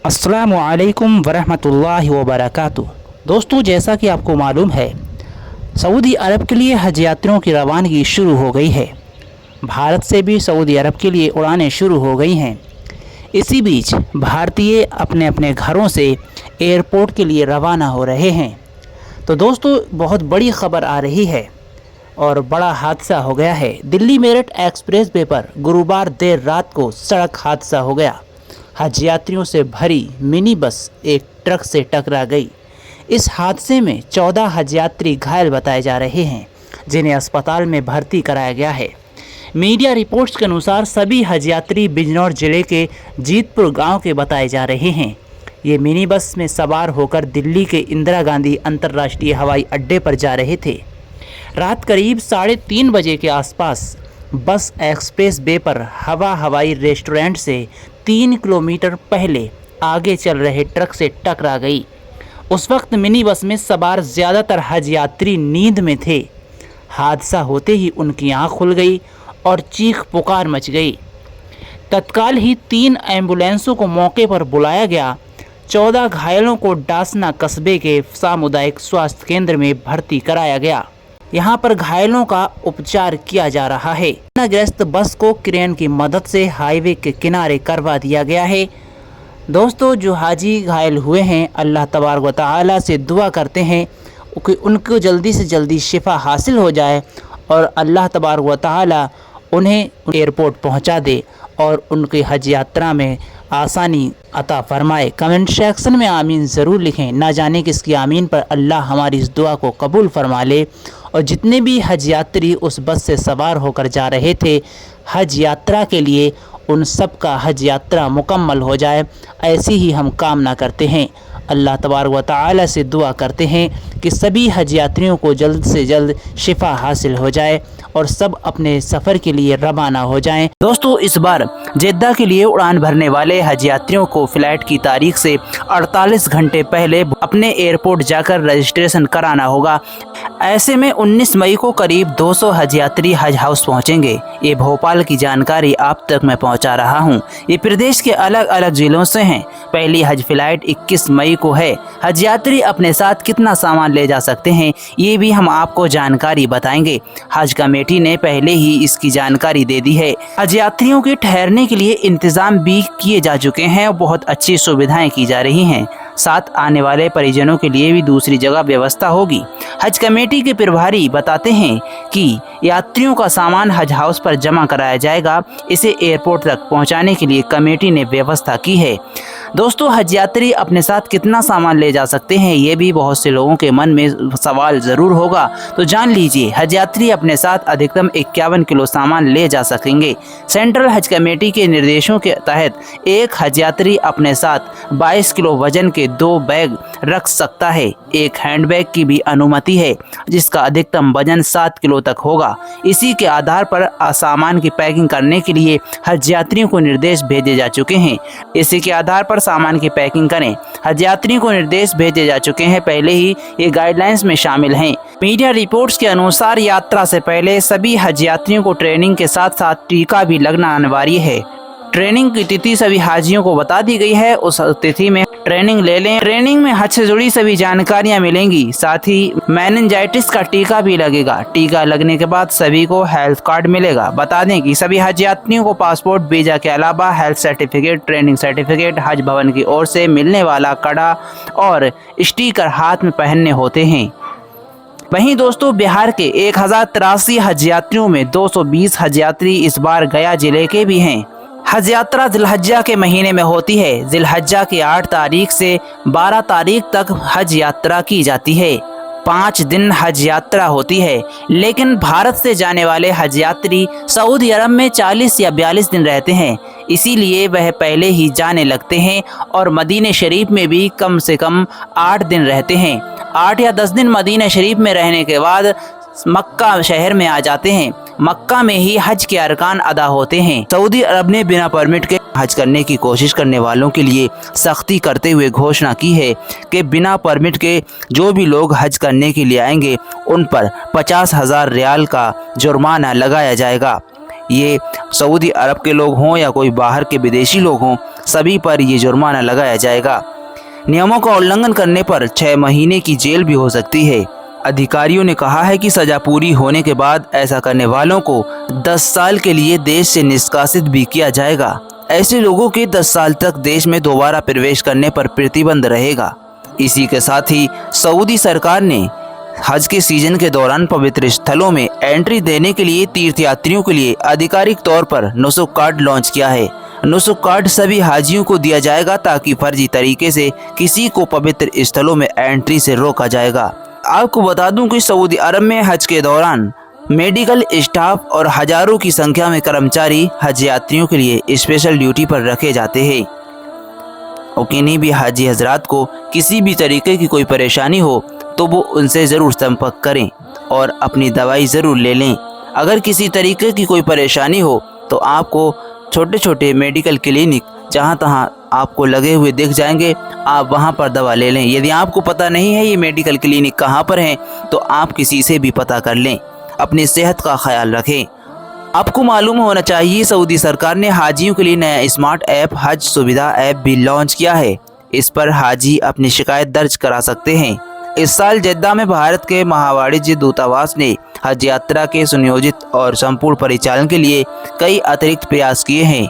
अस्सलामुअलैकुम वरहमतुल्लाहि वबरकातुहू। दोस्तों, जैसा कि आपको मालूम है, सऊदी अरब के लिए हज यात्रियों की रवानगी शुरू हो गई है। भारत से भी सऊदी अरब के लिए उड़ानें शुरू हो गई हैं। इसी बीच भारतीय अपने अपने घरों से एयरपोर्ट के लिए रवाना हो रहे हैं। तो दोस्तों, बहुत बड़ी खबर आ रही है और बड़ा हादसा हो गया है। दिल्ली मेरठ एक्सप्रेस वे पर गुरुवार देर रात को सड़क हादसा हो गया। हज यात्रियों से भरी मिनी बस एक ट्रक से टकरा गई। इस हादसे में 14 हज यात्री घायल बताए जा रहे हैं, जिन्हें अस्पताल में भर्ती कराया गया है। मीडिया रिपोर्ट्स के अनुसार सभी हज यात्री बिजनौर जिले के जीतपुर गांव के बताए जा रहे हैं। ये मिनी बस में सवार होकर दिल्ली के इंदिरा गांधी अंतर्राष्ट्रीय हवाई अड्डे पर जा रहे थे। रात करीब 3:30 बजे के आसपास बस एक्सप्रेस वे पर हवाई रेस्टोरेंट से 3 किलोमीटर पहले आगे चल रहे ट्रक से टकरा गई। उस वक्त मिनी बस में सवार ज़्यादातर हज यात्री नींद में थे। हादसा होते ही उनकी आंख खुल गई और चीख पुकार मच गई। तत्काल ही 3 एम्बुलेंसों को मौके पर बुलाया गया। 14 घायलों को डासना कस्बे के सामुदायिक स्वास्थ्य केंद्र में भर्ती कराया गया। यहाँ पर घायलों का उपचार किया जा रहा है। ग्रस्त बस को क्रेन की मदद से हाईवे के किनारे करवा दिया गया है। दोस्तों, जो हाजी घायल हुए हैं, अल्लाह तबारक व तआला से दुआ करते हैं कि उनको जल्दी से जल्दी शिफा हासिल हो जाए और अल्लाह तबारक व तआला उन्हें एयरपोर्ट पहुँचा दे और उनकी हज यात्रा में आसानी अता फरमाए। कमेंट सेक्शन में आमीन ज़रूर लिखें। ना जाने किसकी आमीन पर अल्लाह हमारी इस दुआ को कबूल फरमा ले। और जितने भी हज यात्री उस बस से सवार होकर जा रहे थे हज यात्रा के लिए, उन सब का हज यात्रा मुकम्मल हो जाए, ऐसी ही हम कामना करते हैं। अल्लाह तबारक व तआला से दुआ करते हैं कि सभी हज यात्रियों को जल्द से जल्द शिफा हासिल हो जाए और सब अपने सफ़र के लिए रवाना हो जाएं। दोस्तों, इस बार जेद्दा के लिए उड़ान भरने वाले हज यात्रियों को फ़्लाइट की तारीख से 48 घंटे पहले अपने एयरपोर्ट जाकर रजिस्ट्रेशन कराना होगा। ऐसे में 19 मई को करीब 200 हज यात्री हज हाउस पहुँचेंगे। ये भोपाल की जानकारी आप तक मैं पहुँचा रहा हूँ। ये प्रदेश के अलग अलग ज़िलों से हैं। पहली हज फ़्लाइट 21 मई को है। हज यात्री अपने साथ कितना सामान ले जा सकते हैं, ये भी हम आपको जानकारी बताएंगे। हज कमेटी ने पहले ही इसकी जानकारी दे दी है। हज यात्रियों के ठहरने के लिए इंतजाम भी किए जा चुके हैं और बहुत अच्छी सुविधाएं की जा रही हैं। साथ आने वाले परिजनों के लिए भी दूसरी जगह व्यवस्था होगी। हज कमेटी के प्रभारी बताते हैं कि यात्रियों का सामान हज हाउस पर जमा कराया जाएगा। इसे एयरपोर्ट तक पहुंचाने के लिए कमेटी ने व्यवस्था की है। दोस्तों, हज यात्री अपने साथ कितना सामान ले जा सकते हैं, ये भी बहुत से लोगों के मन में सवाल ज़रूर होगा। तो जान लीजिए, हज यात्री अपने साथ अधिकतम 51 किलो सामान ले जा सकेंगे। सेंट्रल हज कमेटी के निर्देशों के तहत एक हज यात्री अपने साथ 22 किलो वजन के 2 बैग रख सकता है। एक हैंड बैग की भी अनुमति है, जिसका अधिकतम वजन 7 किलो तक होगा। इसी के आधार पर सामान की पैकिंग करने के लिए हज यात्रियों को निर्देश भेजे जा चुके हैं। इसी के आधार पर सामान की पैकिंग करें। हज यात्रियों को निर्देश भेजे जा चुके हैं, पहले ही ये गाइडलाइंस में शामिल हैं। मीडिया रिपोर्ट्स के अनुसार यात्रा से पहले सभी हज यात्रियों को ट्रेनिंग के साथ साथ टीका भी लगना अनिवार्य है। ट्रेनिंग की तिथि सभी हाजियों को बता दी गई है। उस तिथि में ट्रेनिंग ले लें। ट्रेनिंग में हज से जुड़ी सभी जानकारियां मिलेंगी। साथ ही मेनिंजाइटिस का टीका भी लगेगा। टीका लगने के बाद सभी को हेल्थ कार्ड मिलेगा। बता दें कि सभी हज यात्रियों को पासपोर्ट, वीजा के अलावा health certificate, training certificate, Haj Bhavan की ओर से मिलने वाला कड़ा और स्टिकर हाथ में पहनने होते हैं। वहीं दोस्तों, बिहार के 1083 हज यात्रियों में 220 हज यात्री इस बार गया जिले के भी हैं। हज यात्रा जिलहज्जा के महीने में होती है। जिलहज्जा की 8 तारीख से 12 तारीख तक हज यात्रा की जाती है। 5 दिन हज यात्रा होती है। लेकिन भारत से जाने वाले हज यात्री सऊदी अरब में 40 या 42 दिन रहते हैं, इसीलिए वह पहले ही जाने लगते हैं और मदीने शरीफ में भी कम से कम 8 दिन रहते हैं। 8 या 10 दिन मदीना शरीफ में रहने के बाद मक्का शहर में आ जाते हैं। मक्का में ही हज के अरकान अदा होते हैं। सऊदी अरब ने बिना परमिट के हज करने की कोशिश करने वालों के लिए सख्ती करते हुए घोषणा की है कि बिना परमिट के जो भी लोग हज करने के लिए आएंगे उन पर 50,000 रियाल का जुर्माना लगाया जाएगा। ये सऊदी अरब के लोग हों या कोई बाहर के विदेशी लोग हों, सभी पर ये जुर्माना लगाया जाएगा। नियमों का उल्लंघन करने पर 6 महीने की जेल भी हो सकती है। अधिकारियों ने कहा है कि सजा पूरी होने के बाद ऐसा करने वालों को 10 साल के लिए देश से निष्कासित भी किया जाएगा। ऐसे लोगों के 10 साल तक देश में दोबारा प्रवेश करने पर प्रतिबंध रहेगा। इसी के साथ ही सऊदी सरकार ने हज के सीजन के दौरान पवित्र स्थलों में एंट्री देने के लिए तीर्थयात्रियों के लिए आधिकारिक तौर पर नुसुक कार्ड लॉन्च किया है। नुसुक कार्ड सभी हाजियों को दिया जाएगा ताकि फर्जी तरीके से किसी को पवित्र स्थलों में एंट्री से रोका जाएगा। आपको बता दूं कि सऊदी अरब में हज के दौरान मेडिकल स्टाफ और हजारों की संख्या में कर्मचारी हज यात्रियों के लिए स्पेशल ड्यूटी पर रखे जाते हैं। और किन्हीं भी हाजी हजरात को किसी भी तरीके की कोई परेशानी हो तो वो उनसे ज़रूर संपर्क करें और अपनी दवाई ज़रूर ले लें। अगर किसी तरीके की कोई परेशानी हो तो आपको छोटे छोटे मेडिकल क्लिनिक जहाँ तहाँ आपको लगे हुए दिख जाएंगे, आप वहाँ पर दवा ले लें। यदि आपको पता नहीं है ये मेडिकल क्लिनिक कहाँ पर हैं तो आप किसी से भी पता कर लें। अपनी सेहत का ख्याल रखें। आपको मालूम होना चाहिए सऊदी सरकार ने हाजियों के लिए नया स्मार्ट ऐप हज सुविधा ऐप भी लॉन्च किया है। इस पर हाजी अपनी शिकायत दर्ज करा सकते हैं। इस साल जेद्दा में भारत के महावाणिज्य दूतावास ने हज यात्रा के सुनियोजित और संपूर्ण परिचालन के लिए कई अतिरिक्त प्रयास किए हैं।